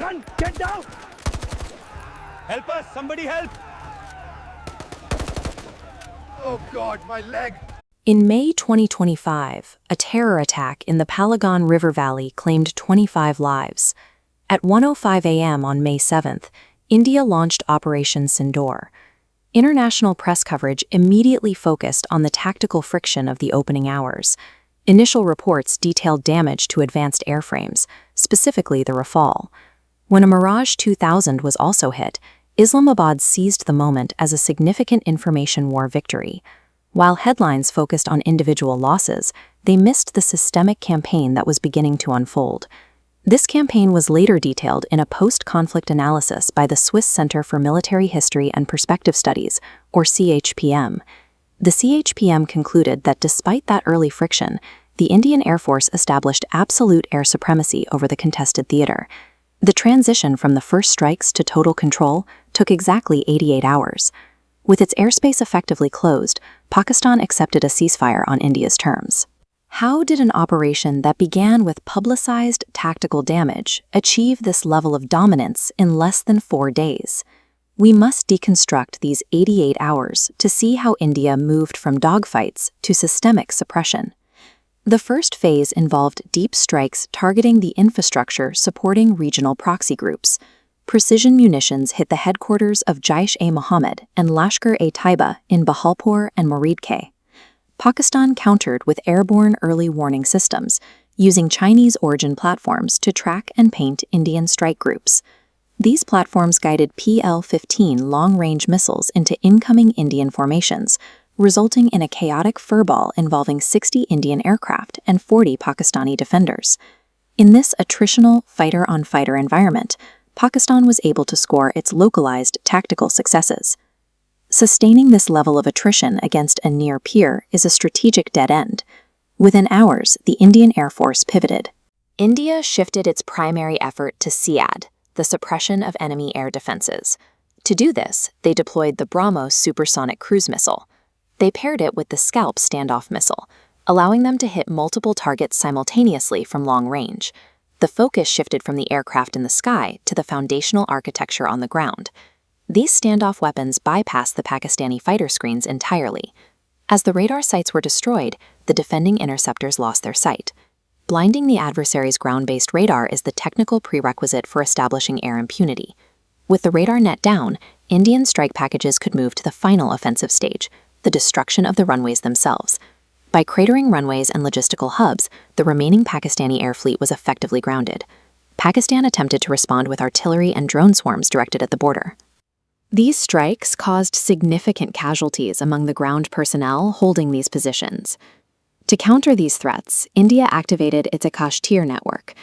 gun! Get down! Help us! Somebody help! Oh God, my leg! In May 2025, a terror attack in the Palagan River Valley claimed 25 lives. At 1:05 a.m. on May 7th, India launched Operation Sindoor. International press coverage immediately focused on the tactical friction of the opening hours. Initial reports detailed damage to advanced airframes, specifically the Rafale. When a Mirage 2000 was also hit, Islamabad seized the moment as a significant information war victory. While headlines focused on individual losses, they missed the systemic campaign that was beginning to unfold. This campaign was later detailed in a post-conflict analysis by the Swiss Center for Military History and Perspective Studies, or CHPM. The CHPM concluded that despite that early friction, the Indian Air Force established absolute air supremacy over the contested theater. The transition from the first strikes to total control took exactly 88 hours. With its airspace effectively closed, Pakistan accepted a ceasefire on India's terms. How did an operation that began with publicized tactical damage achieve this level of dominance in less than 4 days? We must deconstruct these 88 hours to see how India moved from dogfights to systemic suppression. The first phase involved deep strikes targeting the infrastructure supporting regional proxy groups. Precision munitions hit the headquarters of Jaish-e-Mohammed and Lashkar-e-Taiba in Bahalpur and Moridke. Pakistan countered with airborne early warning systems, using Chinese-origin platforms to track and paint Indian strike groups. These platforms guided PL-15 long-range missiles into incoming Indian formations, resulting in a chaotic furball involving 60 Indian aircraft and 40 Pakistani defenders. In this attritional fighter-on-fighter environment, Pakistan was able to score its localized tactical successes. Sustaining this level of attrition against a near peer is a strategic dead end. Within hours, the Indian Air Force pivoted. India shifted its primary effort to SEAD, the suppression of enemy air defenses. To do this, they deployed the BrahMos supersonic cruise missile. They paired it with the Scalp standoff missile, allowing them to hit multiple targets simultaneously from long range. The focus shifted from the aircraft in the sky to the foundational architecture on the ground. These standoff weapons bypassed the Pakistani fighter screens entirely. As the radar sites were destroyed, the defending interceptors lost their sight. Blinding the adversary's ground-based radar is the technical prerequisite for establishing air impunity. With the radar net down, Indian strike packages could move to the final offensive stage, the destruction of the runways themselves. By cratering runways and logistical hubs, the remaining Pakistani air fleet was effectively grounded. Pakistan attempted to respond with artillery and drone swarms directed at the border. These strikes caused significant casualties among the ground personnel holding these positions. To counter these threats, India activated its Akash-Tir network.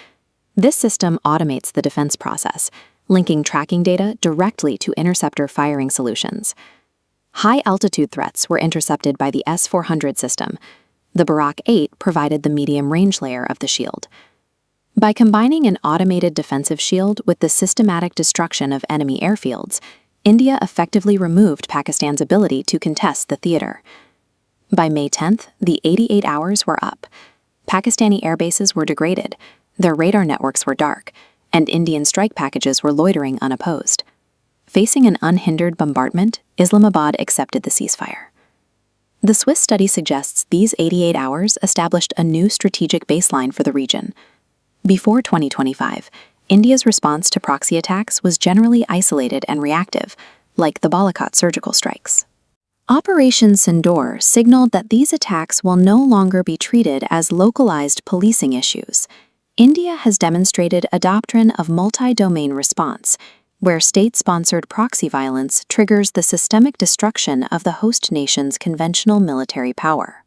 This system automates the defense process, linking tracking data directly to interceptor firing solutions. High-altitude threats were intercepted by the S-400 system. The Barak 8 provided the medium-range layer of the shield. By combining an automated defensive shield with the systematic destruction of enemy airfields, India effectively removed Pakistan's ability to contest the theater. By May 10th, the 88 hours were up. Pakistani airbases were degraded, their radar networks were dark, and Indian strike packages were loitering unopposed. Facing an unhindered bombardment, Islamabad accepted the ceasefire. The Swiss study suggests these 88 hours established a new strategic baseline for the region. Before 2025, India's response to proxy attacks was generally isolated and reactive, like the Balakot surgical strikes. Operation Sindoor signaled that these attacks will no longer be treated as localized policing issues. India has demonstrated a doctrine of multi-domain response, where state-sponsored proxy violence triggers the systemic destruction of the host nation's conventional military power.